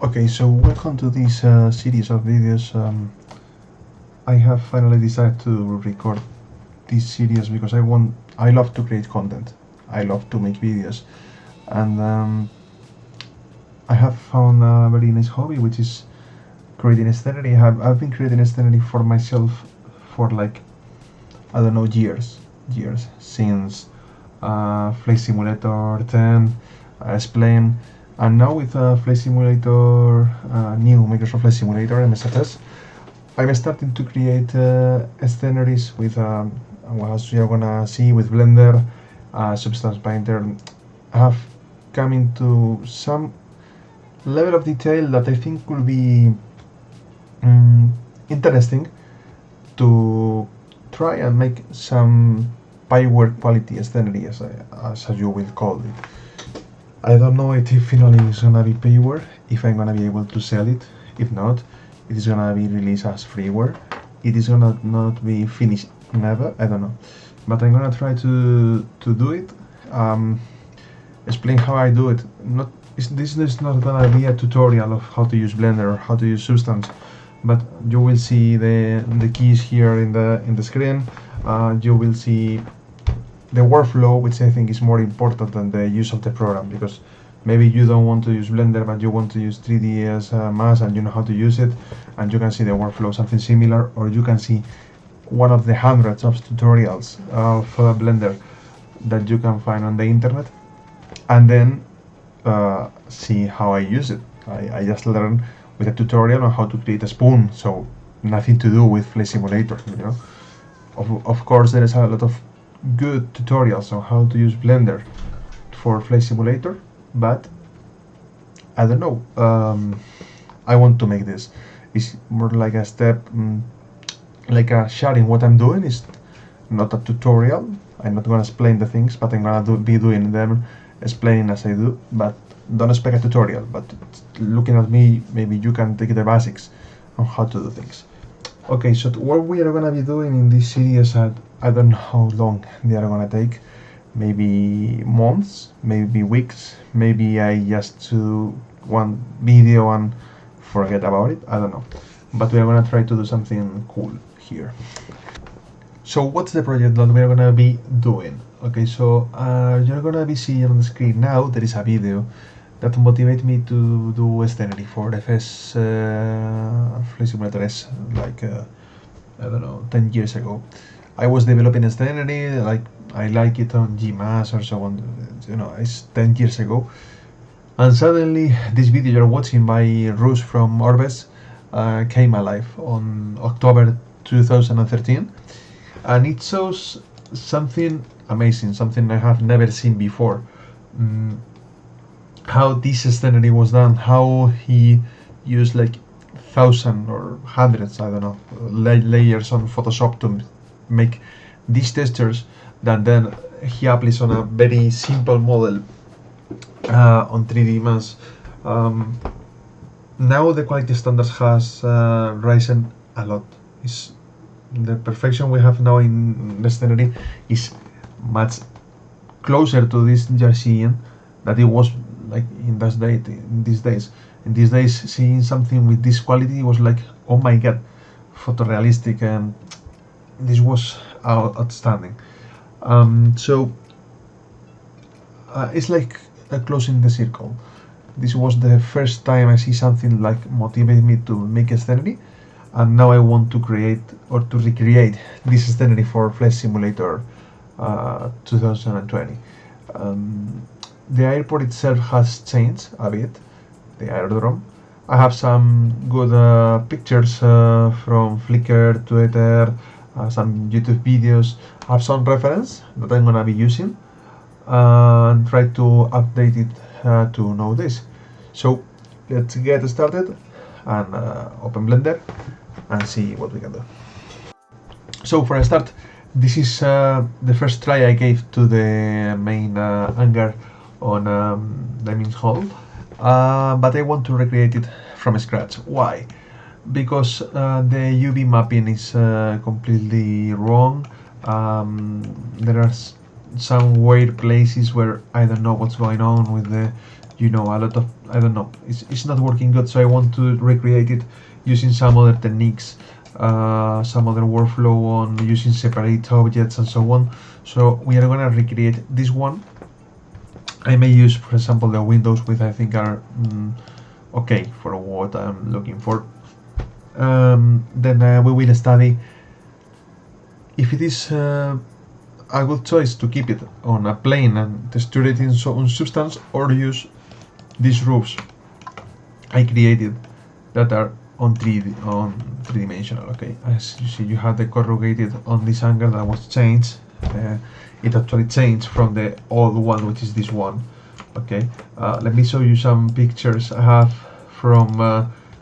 Okay, so welcome to this series of videos. I have finally decided to record this series because I love to create content. I love to make videos, and I have found a very nice hobby, which is creating scenery. I've been creating scenery for myself for like, I don't know, years since Flight Simulator 10, Explain, and now with Flight Simulator, new Microsoft Flight Simulator MSFS, I'm starting to create sceneries with, as you're gonna see, with Blender, Substance Painter. I have come into some level of detail that I think will be interesting to try and make some Pyware quality scenery, as you will call it. I don't know if finally it's gonna be payware, if I'm gonna be able to sell it. If not, it is gonna be released as freeware. It is gonna not be finished never, I don't know. But I'm gonna try to do it. Explain how I do it. This is not gonna be a tutorial of how to use Blender or how to use Substance, but you will see the keys here in the screen. You will see the workflow, which I think is more important than the use of the program, because maybe you don't want to use Blender but you want to use 3ds Max and you know how to use it, and you can see the workflow, something similar, or you can see one of the hundreds of tutorials of Blender that you can find on the internet, and then see how I use it. I just learned with a tutorial on how to create a spoon, so nothing to do with Flight Simulator, you know. Of course, there is a lot of good tutorials on how to use Blender for Flight Simulator, but I don't know. I want to make this. It's more like a step, like a sharing what I'm doing. Is not a tutorial. I'm not gonna explain the things, but I'm gonna be doing them, explaining as I do. But don't expect a tutorial. But looking at me, maybe you can take the basics on how to do things. Okay, so what we are gonna be doing in this series, I don't know how long they are gonna take. Maybe months, maybe weeks, maybe I just do one video and forget about it, I don't know. But we are gonna try to do something cool here. So what's the project that we are gonna be doing? Okay, so you're gonna be seeing on the screen now, there is a video that motivated me to do scenery for FS Flight Simulator S, like I don't know, 10 years ago. I was developing a scenery, like I like it on GMAS or so on, you know, it's 10 years ago. And suddenly this video you're watching by Russ from Orbes came alive on October 2013, and it shows something amazing, something I have never seen before. How this scenery was done, how he used like thousands or hundreds, I don't know, layers on Photoshop to make these textures that then he applies on a very simple model on 3D Max. Now the quality standards has risen a lot. The perfection we have now in the scenery is much closer to this Jarcian that it was like in these days. In these days, seeing something with this quality was like, oh my god, photorealistic, and this was outstanding. So it's like closing the circle. This was the first time I see something like motivate me to make a scenery, and now I want to create or to recreate this scenery for Flight Simulator 2020. The airport itself has changed a bit, the aerodrome. I have some good pictures from Flickr, Twitter, some YouTube videos. I have some reference that I'm gonna be using and try to update it to know this. So let's get started and open Blender and see what we can do. So for a start, this is the first try I gave to the main hangar on Damyns Hall, but I want to recreate it from scratch. Why? Because the UV mapping is completely wrong. There are some weird places where I don't know what's going on with the you know, a lot of, I don't know, it's not working good, so I want to recreate it using some other techniques, some other workflow on using separate objects and so on. So we are gonna recreate this one. I may use, for example, the windows, which I think are okay for what I'm looking for. Then we will study if it is a good choice to keep it on a plane and texture it in on Substance, or use these roofs I created that are on three-dimensional. Okay, as you see, you have the corrugated on this angle that was changed. It actually changed from the old one, which is this one. Okay, let me show you some pictures I have from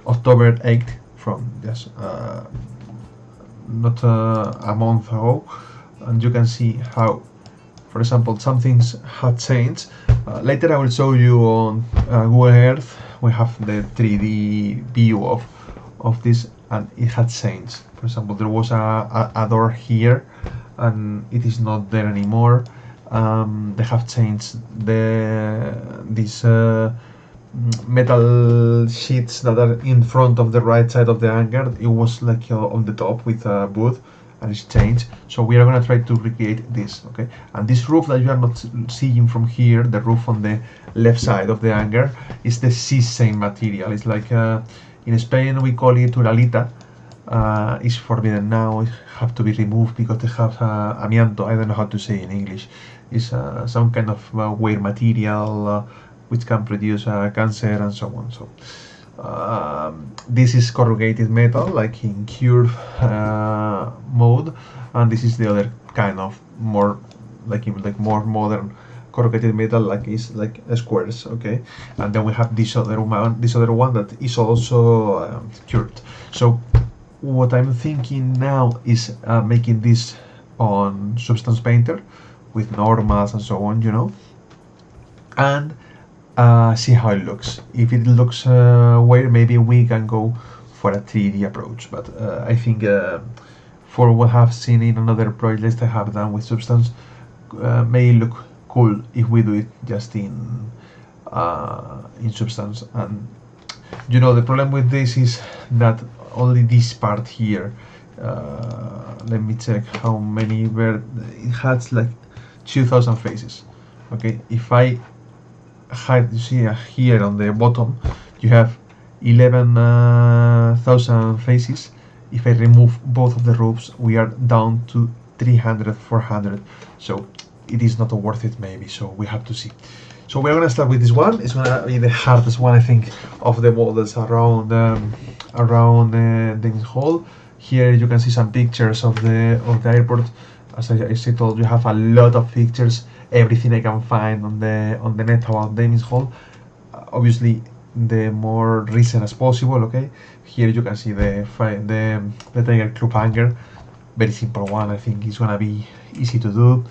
October 8th, from just not a month ago, and you can see how, for example, some things had changed. Later I will show you on Google Earth. We have the 3D view of this, and it had changed. For example, there was a door here, and it is not there anymore. They have changed these metal sheets that are in front of the right side of the hangar. It was like on the top with a booth, and it's changed. So we are gonna try to recreate this, okay? And this roof that you are not seeing from here, the roof on the left side of the hangar, is the same material. It's like in Spain we call it uralita. It's forbidden now. It have to be removed because they have amianto. I don't know how to say in English. It's some kind of weird material which can produce cancer and so on. So this is corrugated metal, like in curve mode, and this is the other kind of more like more modern corrugated metal, like is like squares. Okay, and then we have this other one that is also curved. So what I'm thinking now is making this on Substance Painter with normals and so on, you know, and see how it looks. If it looks weird, maybe we can go for a 3D approach. But I think for what I've seen in another project I have done with Substance, may look cool if we do it just in Substance. And you know, the problem with this is that only this part here, let me check how many it has like 2000 faces. Okay, if I hide, you see here on the bottom you have 11,000 faces. If I remove both of the roofs, we are down to 300, 400. So it is not worth it, maybe. So we have to see. So we're gonna start with this one. It's gonna be the hardest one, I think, of the models around Damyns Hall. Here you can see some pictures of the airport. As I told you, have a lot of pictures, everything I can find on the net about Damyns Hall. Obviously, the more recent as possible. Okay, here you can see the Tiger Club hangar, very simple one. I think it's gonna be easy to do.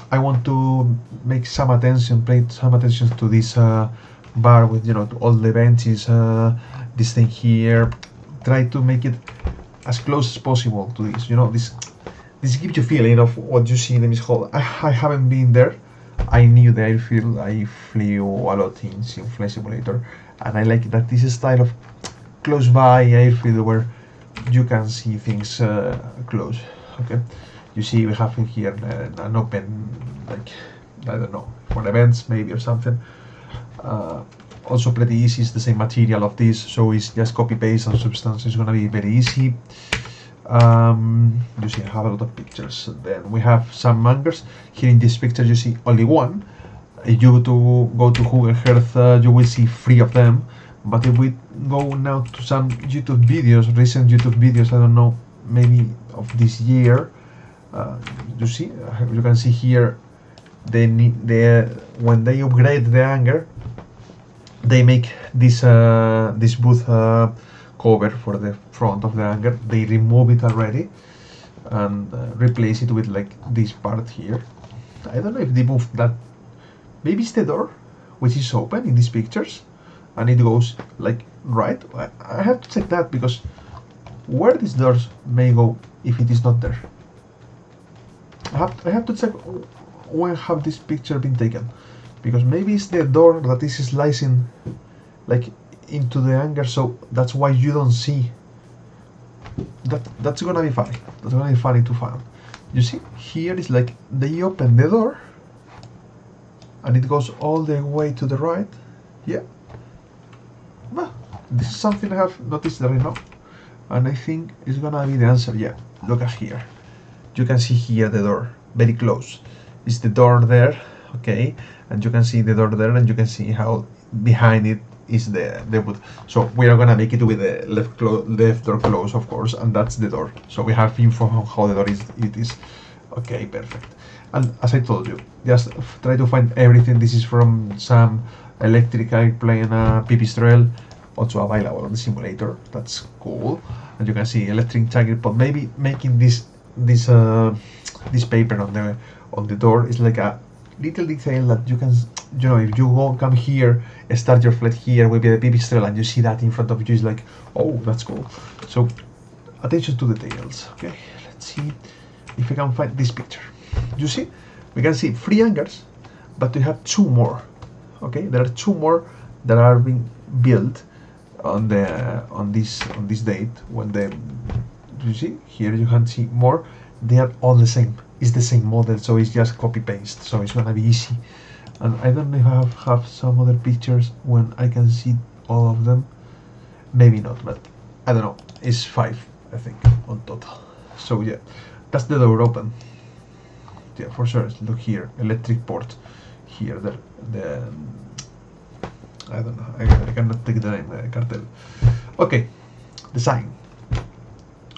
I want to make some attention, pay some attention to this bar with, you know, all the benches, this thing here. Try to make it as close as possible to this. You know, this gives you feeling of what you see in Damyns Hall. I haven't been there. I knew the airfield. I flew a lot in Flight Simulator, and I like that this style of close by airfield where you can see things close. Okay, you see we have in here an open, like, I don't know, for events maybe or something. Also pretty easy. It's the same material of this, so it's just copy paste on Substance. It's gonna be very easy. You see I have a lot of pictures. Then we have some hangars. Here in this picture you see only one. If you go to Google Earth, you will see 3 of them. But if we go now to some YouTube videos, recent YouTube videos, I don't know, maybe of this year, you can see here when they upgrade the hangar, they make this booth cover for the front of the hangar. They remove it already and replace it with like this part here. I don't know if they moved that. Maybe it's the door, which is open in these pictures, and it goes like right. I have to check that, because where these doors may go if it is not there. I have to check when have this picture been taken, because maybe it's the door that is slicing like into the angle, so that's why you don't see that. That's gonna be funny. That's gonna be funny to find. You see, here is like they open the door and it goes all the way to the right. Yeah. Well, this is something I have noticed right now, and I think it's gonna be the answer. Yeah, look at here. You can see here the door, very close. It's the door there, okay, and you can see the door there, and you can see how behind it is the wood. So we are gonna make it with the left door closed, of course, and that's the door. So we have info on how the door is. It is okay, perfect. And as I told you, just try to find everything. This is from some electric airplane pipistrel, also available on the simulator. That's cool. And you can see electric target, but maybe making this paper on the door is like a little detail that you can, you know, if you come here, start your flight here with the pipistrel, and you see that in front of you, is like, oh, that's cool. So attention to details. Okay, let's see if I can find this picture. You see, we can see 3 hangars, but we have 2 more. Okay, there are 2 more that are being built on this date. When you see here, you can see more. They are all the same. It's the same model, so it's just copy paste. So it's gonna be easy. And I don't know if I have some other pictures when I can see all of them. Maybe not, but I don't know. It's 5, I think, on total. So yeah, that's the door open. Yeah, for sure. Look here, electric port. Here, the I don't know. I cannot take the name. Cartel. Okay, design.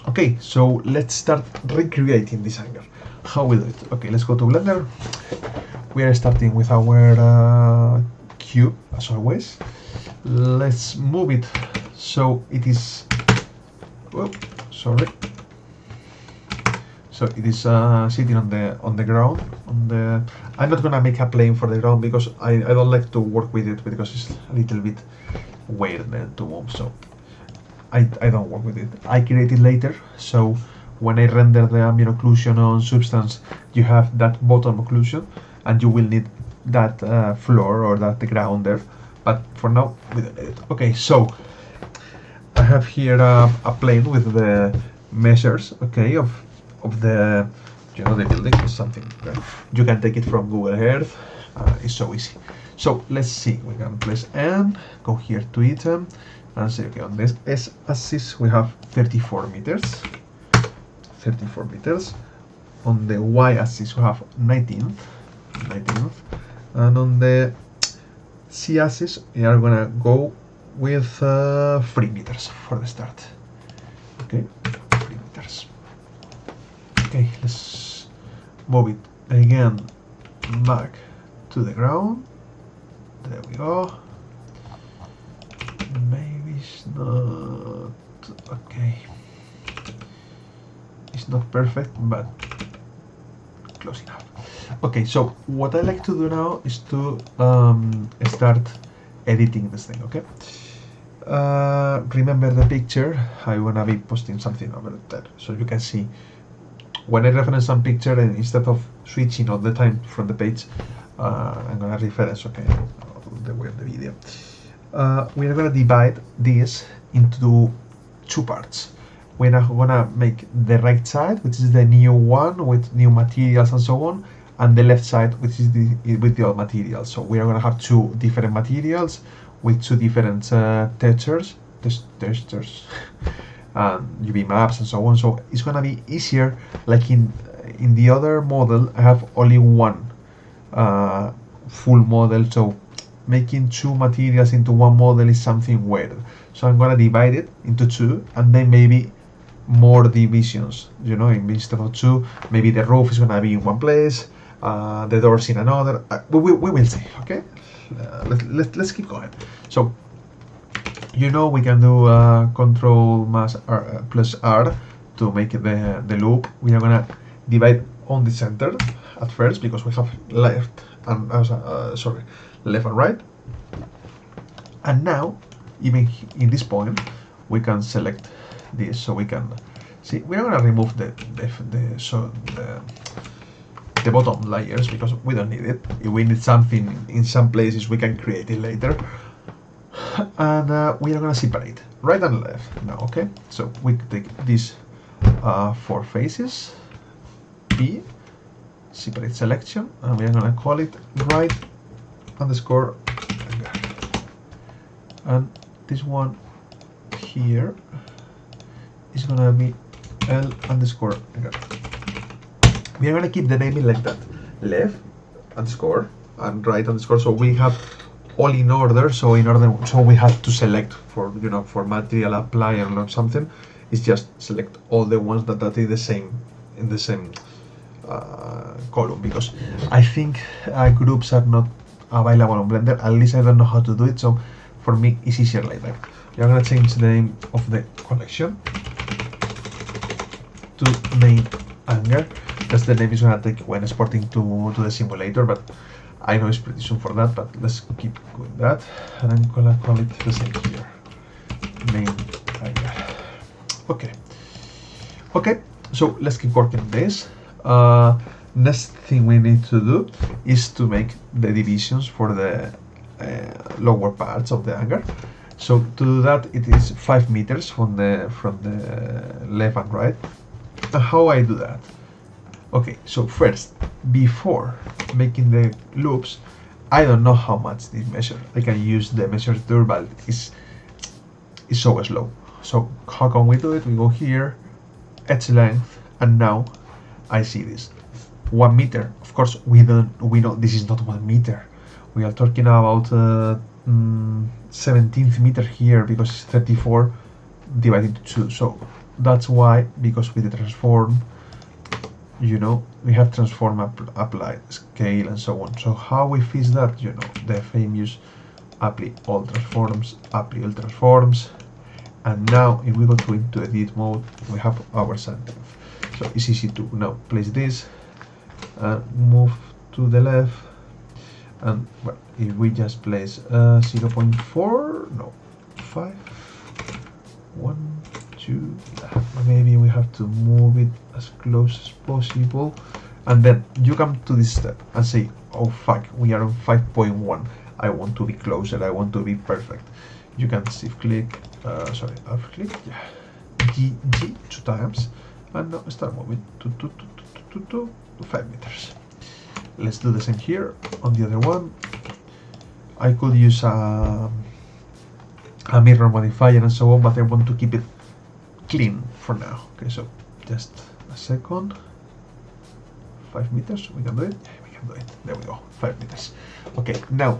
Okay, so let's start recreating this hangar. How we do it? Okay, let's go to Blender. We are starting with our cube, as always. Let's move it so it is. Oh, sorry. So it is sitting on the ground. I'm not gonna make a plane for the ground because I don't like to work with it because it's a little bit weird to move. So I don't work with it. I create it later. So when I render the ambient occlusion on Substance, you have that bottom occlusion, and you will need that floor or that ground there. But for now, we don't need it. Okay, so I have here a plane with the measures, okay, of the, you know, the building is something that you can take it from Google Earth. It's so easy. So let's see, we can place N, go here to item, and say, okay, on this S axis we have 34 meters. 34 meters. On the Y axis we have 19, and on the C axis we are gonna go with 3 meters for the start. Okay, 3 meters. Okay, let's move it again back to the ground. There we go. Maybe it's not okay. It's not perfect, but close enough. Okay, so what I like to do now is to start editing this thing. Okay. Remember the picture. I wanna be posting something over there so you can see. When I reference some picture, and instead of switching all the time from the page, I'm gonna reference, okay, the way of the video. We are gonna divide this into 2 parts. We're gonna make the right side, which is the new one with new materials and so on, and the left side, which is with the old materials. So we are gonna have 2 different materials with 2 different textures. UV maps and so on, so it's gonna be easier. Like in the other model, I have only 1 full model, so making 2 materials into 1 model is something weird. So I'm gonna divide it into 2, and then maybe more divisions. You know, instead of 2, maybe the roof is gonna be in 1 place, the doors in another. We will see. Okay, let's keep going. So, you know, we can do Control plus R to make the loop. We are gonna divide on the center at first because we have left and left and right. And now, even in this point, we can select this, so we can see. We are gonna remove the the bottom layers because we don't need it. If we need something in some places, we can create it later. And we are gonna separate right and left now. Okay, so we take these 4 faces, P, separate selection, and we are gonna call it right underscore anger. And this one here is gonna be L underscore anger. We are gonna keep the naming like that, left underscore and right underscore, so we have all in order. So so we have to select for, you know, for material apply or something. It's just select all the ones that are in the same column, because I think groups are not available on Blender. At least I don't know how to do it, so for me it's easier like that. We are gonna change the name of the collection to main anger. That's the name is gonna take when exporting to the simulator, but I know it's pretty soon for that, but let's keep doing that. And I'm gonna call it the same here, main anger. Okay, so let's keep working on this. Next thing we need to do is to make the divisions for the lower parts of the anger. So to do that, it is 5 meters from the left and right. And how I do that? Okay, so first, before making the loops, I don't know how much this measure. I can use the measure tool, but it's so slow. So how can we do it? We go here, edge length, and now I see this 1 meter. Of course, we know this is not 1 meter. We are talking about 17th meter here, because it's 34 divided into 2. So that's why, because with the transform, you know, we have transform applied, scale, and so on. So how we fix that? You know, the famous apply all transforms, apply all transforms. And now if we go into edit mode, we have our center. So it's easy to now place this and move to the left. And well, if we just place 0.4, no, 5, 1, 2, maybe we have to move it as close as possible. And then you come to this step and say, oh fuck, we are on 5.1. I want to be closer, I want to be perfect. You can shift click, alt click, yeah, G 2 times, and now start moving to 5 meters. Let's do the same here on the other one. I could use a mirror modifier and so on, but I want to keep it clean for now. Okay, so just a second. 5 meters, we can do it. Yeah, we can do it. There we go, 5 meters. Okay, now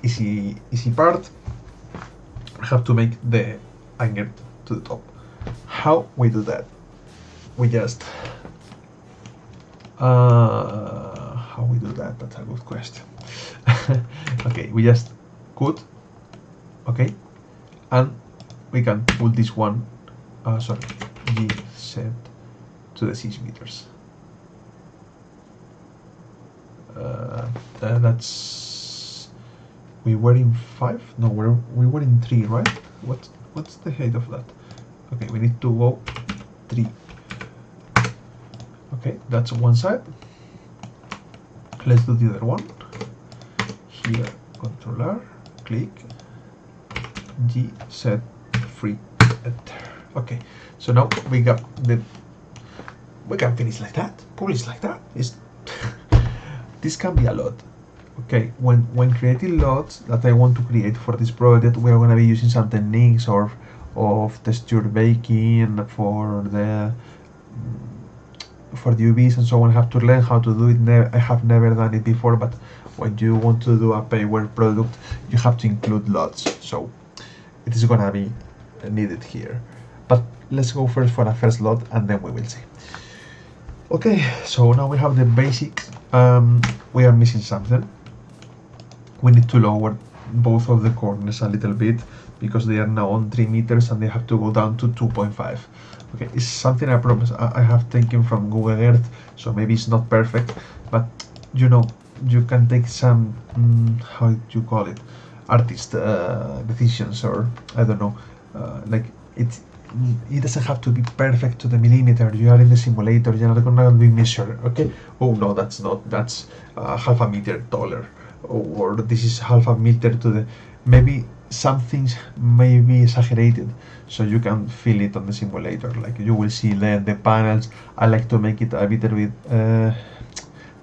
easy part. I have to make the angle to the top. How we do that? We just how we do that? That's a good question. Okay, we just cut. Okay, and we can put this one. G set to the 6 meters. That's. We were in 5? No, we were in 3, right? What's the height of that? Okay, we need to go 3. Okay, that's one side. Let's do the other one. Here, controller, click, G set free, enter. Okay, so now we got we can finish like that, publish like that. This can be a lot. Okay, when creating lots that I want to create for this project, we are going to be using some techniques of texture baking for the UVs and so on. I have to learn how to do it. I have never done it before, but when you want to do a payware product, you have to include lots. So it is going to be needed here. But let's go first for a first lot, and then we will see. Okay, so now we have the basics. We are missing something. We need to lower both of the corners a little bit because they are now on 3 meters and they have to go down to 2.5. Okay, it's something I promise I have taken from Google Earth, so maybe it's not perfect, but you know, you can take some, how do you call it, artist decisions, or I don't know, like it doesn't have to be perfect to the millimeter. You are in the simulator, you're not gonna be measured, okay? Oh no, that's not, that's half a meter taller, or this is half a meter to the, maybe some things may be exaggerated, so you can feel it on the simulator. Like you will see the panels. I like to make it a little bit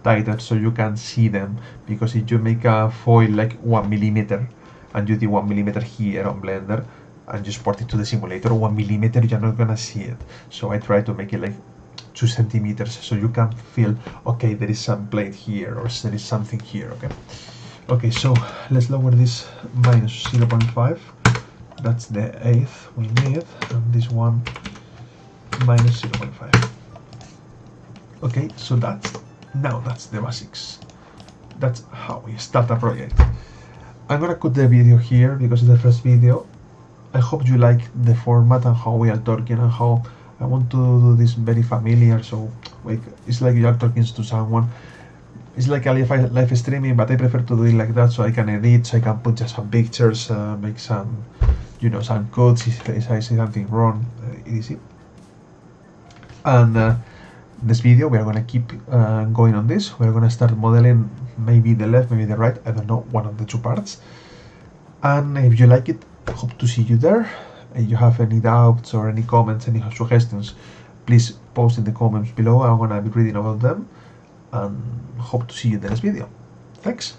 tighter so you can see them, because if you make a foil like 1 millimeter and you do 1 millimeter here on Blender and you export it to the simulator, 1 millimeter, you're not gonna see it. So I try to make it like 2 centimeters so you can feel, okay, there is some plate here or there is something here, okay? Okay, so let's lower this minus 0.5. That's the 1/8 we need, and this one minus 0.5. Okay, so that's the basics. That's how we start a project. I'm gonna cut the video here because it's the first video. I hope you like the format and how we are talking and how I want to do this very familiar, so it's like you are talking to someone. It's like a live streaming, but I prefer to do it like that so I can edit, so I can put just some pictures, make some, some cuts if I say something wrong, easy. And this video we are going to keep going on this. We're going to start modeling maybe the left, maybe the right, I don't know, one of the two parts. And if you like it, I hope to see you there. If you have any doubts or any comments, any suggestions, please post in the comments below. I'm going to be reading about them, and hope to see you in the next video. Thanks.